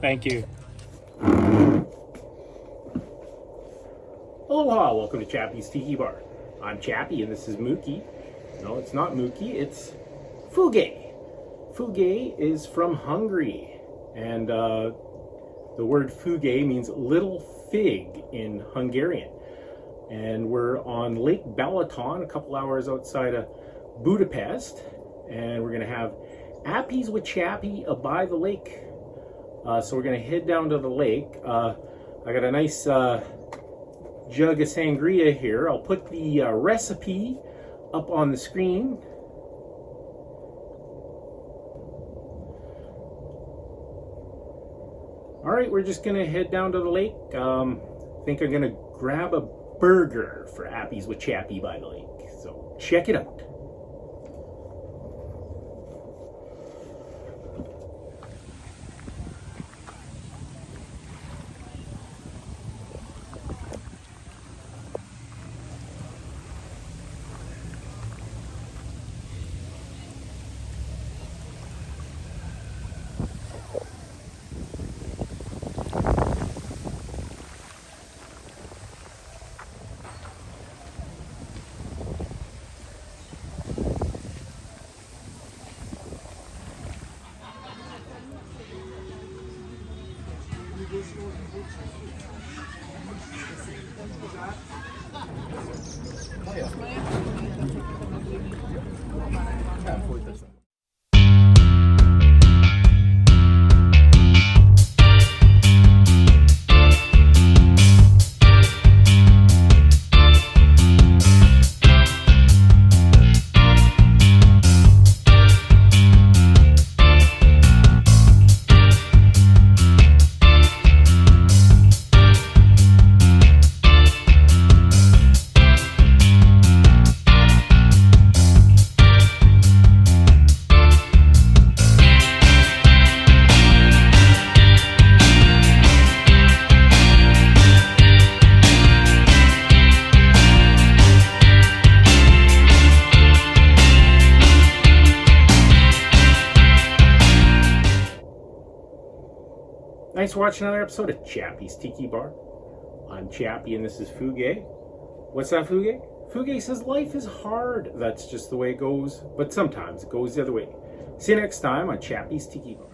Thank you. Aloha, welcome to Chappy's Tiki Bar. I'm Chappy and this is Mookie. No, it's not Mookie, it's Fuge. Fuge is from Hungary, and the word Fuge means little fig in Hungarian. And we're on Lake Balaton, a couple hours outside of Budapest, and we're gonna have appies with Chappy by the lake. So we're gonna head down to the lake. I got a nice jug of sangria here. I'll put the recipe up on the screen. All right, we're just gonna head down to the lake. I think I'm gonna grab a burger for appies with Chappy by the lake. So check it out. Thanks for watching another episode of Chappy's Tiki Bar. I'm Chappy and this is Fuge. What's that, Fuge? Fuge says life is hard. That's just the way it goes, but sometimes it goes the other way. See you next time on Chappy's Tiki Bar.